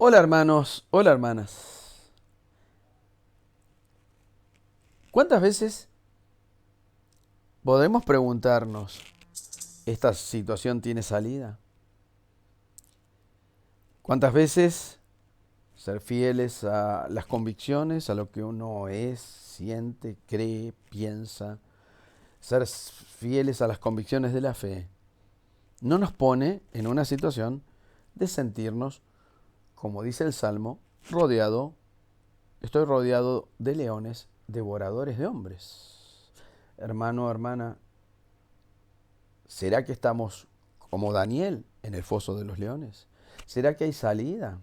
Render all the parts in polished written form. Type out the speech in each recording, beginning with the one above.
Hola hermanos, hola hermanas. ¿Cuántas veces podemos preguntarnos, ¿esta situación tiene salida? ¿Cuántas veces ser fieles a las convicciones, a lo que uno es, siente, cree, piensa, ser fieles a las convicciones de la fe, no nos pone en una situación de sentirnos, como dice el Salmo, estoy rodeado de leones, devoradores de hombres? Hermano, hermana, ¿será que estamos como Daniel en el foso de los leones? ¿Será que hay salida?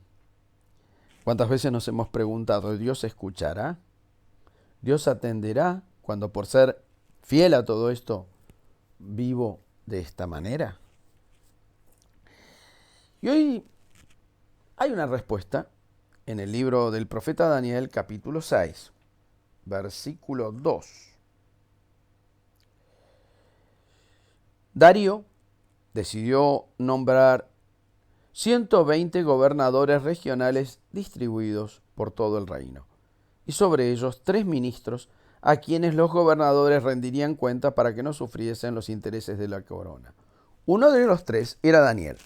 ¿Cuántas veces nos hemos preguntado, ¿Dios escuchará? ¿Dios atenderá cuando por ser fiel a todo esto vivo de esta manera? Y hoy hay una respuesta en el libro del profeta Daniel, capítulo 6, versículo 2. Darío decidió nombrar 120 gobernadores regionales distribuidos por todo el reino, y sobre ellos 3 ministros a quienes los gobernadores rendirían cuenta para que no sufriesen los intereses de la corona. Uno de los 3 era Daniel.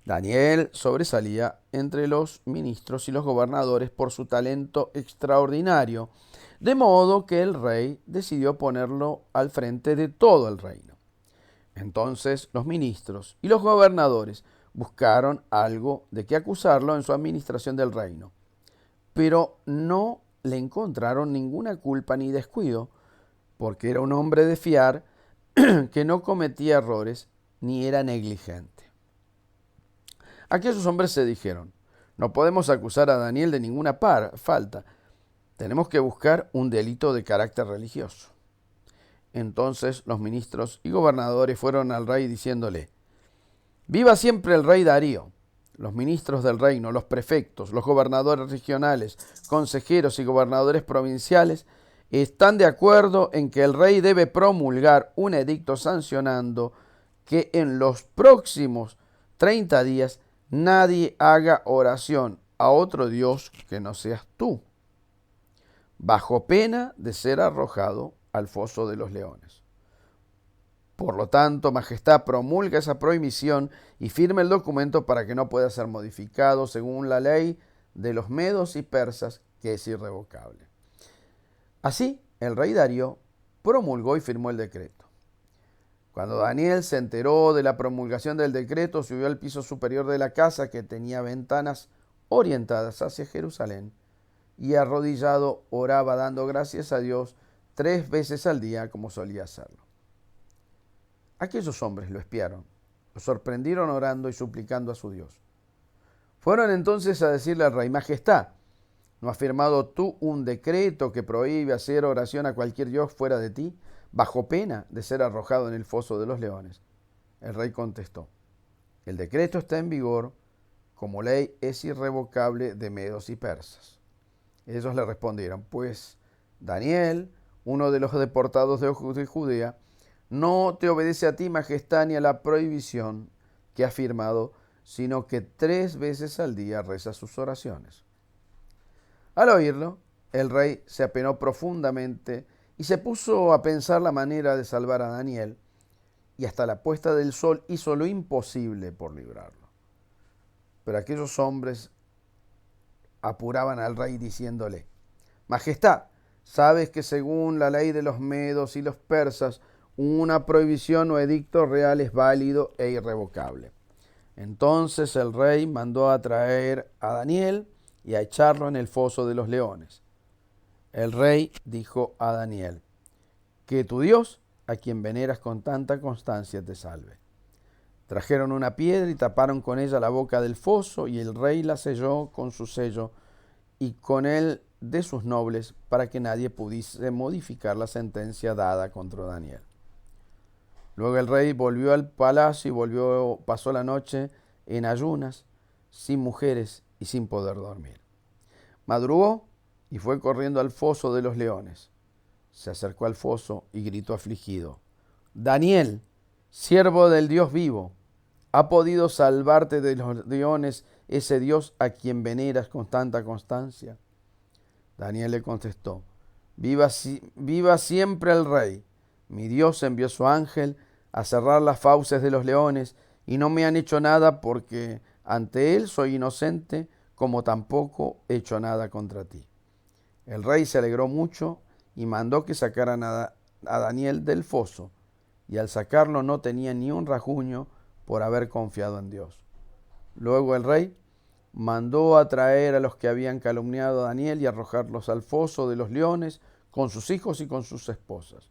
Daniel sobresalía entre los ministros y los gobernadores por su talento extraordinario, de modo que el rey decidió ponerlo al frente de todo el reino. Entonces los ministros y los gobernadores buscaron algo de qué acusarlo en su administración del reino, pero no le encontraron ninguna culpa ni descuido, porque era un hombre de fiar que no cometía errores ni era negligente. Aquellos hombres se dijeron, no podemos acusar a Daniel de ninguna falta, tenemos que buscar un delito de carácter religioso. Entonces los ministros y gobernadores fueron al rey diciéndole, viva siempre el rey Darío. Los ministros del reino, los prefectos, los gobernadores regionales, consejeros y gobernadores provinciales están de acuerdo en que el rey debe promulgar un edicto sancionando que en los próximos 30 días nadie haga oración a otro Dios que no seas tú, bajo pena de ser arrojado al foso de los leones. Por lo tanto, Majestad, promulga esa prohibición y firme el documento para que no pueda ser modificado según la ley de los medos y persas, que es irrevocable. Así, el rey Darío promulgó y firmó el decreto. Cuando Daniel se enteró de la promulgación del decreto, subió al piso superior de la casa, que tenía ventanas orientadas hacia Jerusalén, y arrodillado oraba dando gracias a Dios 3 veces al día, como solía hacerlo. Aquellos hombres lo espiaron, lo sorprendieron orando y suplicando a su Dios. Fueron entonces a decirle al rey, Majestad, ¿no has firmado tú un decreto que prohíbe hacer oración a cualquier Dios fuera de ti, bajo pena de ser arrojado en el foso de los leones? El rey contestó, el decreto está en vigor, como ley es irrevocable de medos y persas. Ellos le respondieron, pues Daniel, uno de los deportados de Judea, no te obedece a ti, majestad, ni a la prohibición que ha firmado, sino que 3 veces al día reza sus oraciones. Al oírlo, el rey se apenó profundamente y se puso a pensar la manera de salvar a Daniel, y hasta la puesta del sol hizo lo imposible por librarlo. Pero aquellos hombres apuraban al rey diciéndole, Majestad, sabes que según la ley de los medos y los persas, una prohibición o edicto real es válido e irrevocable. Entonces el rey mandó a traer a Daniel y a echarlo en el foso de los leones. El rey dijo a Daniel, que tu Dios, a quien veneras con tanta constancia, te salve. Trajeron una piedra y taparon con ella la boca del foso, y el rey la selló con su sello y con el de sus nobles, para que nadie pudiese modificar la sentencia dada contra Daniel. Luego el rey volvió al palacio y pasó la noche en ayunas, sin mujeres y sin poder dormir. Madrugó y fue corriendo al foso de los leones. Se acercó al foso y gritó afligido, Daniel, siervo del Dios vivo, ¿Ha podido salvarte de los leones ese Dios a quien veneras con tanta constancia? Daniel le contestó, viva siempre el rey. Mi Dios envió su ángel a cerrar las fauces de los leones y no me han hecho nada porque ante él soy inocente, como tampoco he hecho nada contra ti. El rey se alegró mucho y mandó que sacaran a Daniel del foso, y al sacarlo no tenía ni un rasguño por haber confiado en Dios. Luego el rey mandó a traer a los que habían calumniado a Daniel y arrojarlos al foso de los leones con sus hijos y con sus esposas.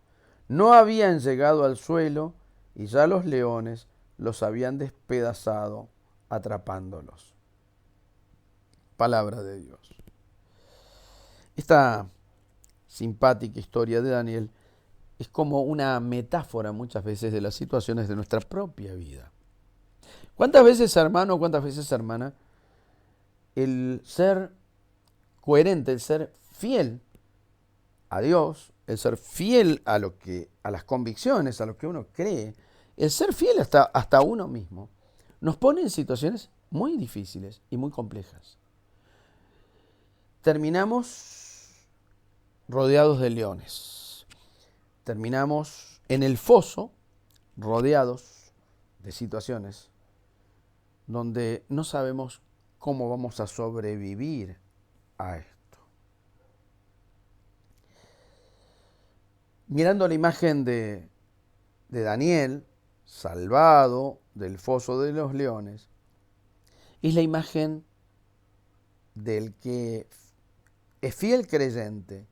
No habían llegado al suelo y ya los leones los habían despedazado atrapándolos. Palabra de Dios. Esta simpática historia de Daniel es como una metáfora muchas veces de las situaciones de nuestra propia vida. ¿Cuántas veces, hermano, cuántas veces, hermana, el ser coherente, el ser fiel a Dios, el ser fiel a las convicciones, a lo que uno cree, el ser fiel hasta uno mismo, nos pone en situaciones muy difíciles y muy complejas? Terminamos rodeados de leones. Terminamos en el foso, rodeados de situaciones donde no sabemos cómo vamos a sobrevivir a esto. Mirando la imagen de Daniel, salvado del foso de los leones, es la imagen del que es fiel creyente,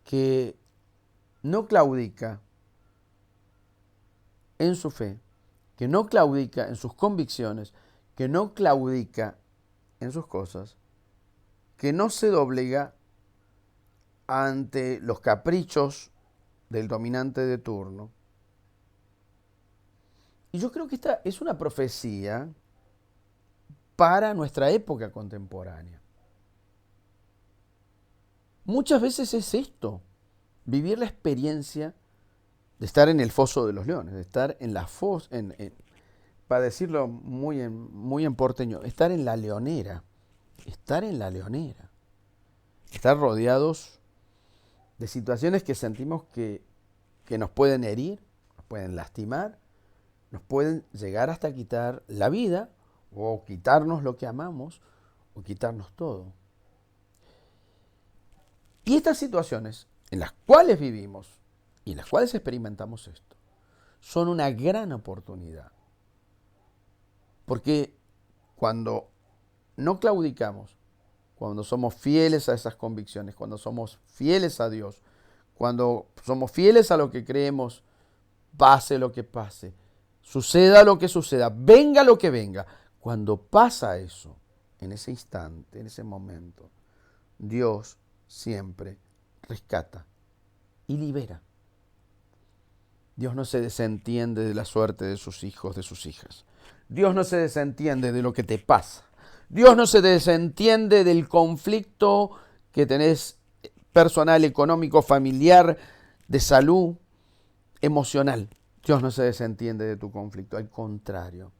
que no claudica en su fe, que no claudica en sus convicciones, que no claudica en sus cosas, que no se doblega ante los caprichos del dominante de turno. Y yo creo que esta es una profecía para nuestra época contemporánea. Muchas veces es esto, vivir la experiencia de estar en el foso de los leones, de estar en la fosa, para decirlo muy en porteño, estar en la leonera, estar rodeados de situaciones que sentimos que nos pueden herir, nos pueden lastimar, nos pueden llegar hasta quitar la vida, o quitarnos lo que amamos, o quitarnos todo. Y estas situaciones en las cuales vivimos y en las cuales experimentamos esto, son una gran oportunidad. Porque cuando no claudicamos, cuando somos fieles a esas convicciones, cuando somos fieles a Dios, cuando somos fieles a lo que creemos, pase lo que pase, suceda lo que suceda, venga lo que venga, cuando pasa eso, en ese instante, en ese momento, Dios siempre rescata y libera. Dios no se desentiende de la suerte de sus hijos, de sus hijas. Dios no se desentiende de lo que te pasa. Dios no se desentiende del conflicto que tenés personal, económico, familiar, de salud, emocional. Dios no se desentiende de tu conflicto, al contrario.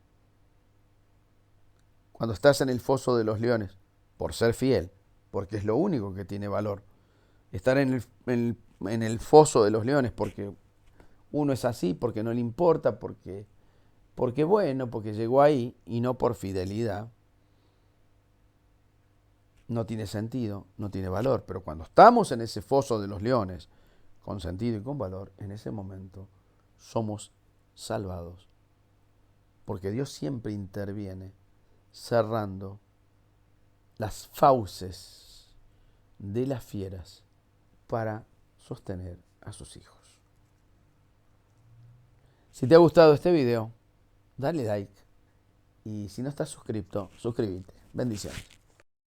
Cuando estás en el foso de los leones, por ser fiel, porque es lo único que tiene valor, estar en el foso de los leones porque uno es así, porque no le importa, porque bueno, porque llegó ahí y no por fidelidad, no tiene sentido, no tiene valor. Pero cuando estamos en ese foso de los leones, con sentido y con valor, en ese momento somos salvados. Porque Dios siempre interviene cerrando las fauces de las fieras para sostener a sus hijos. Si te ha gustado este video, dale like. Y si no estás suscrito, suscríbete. Bendiciones.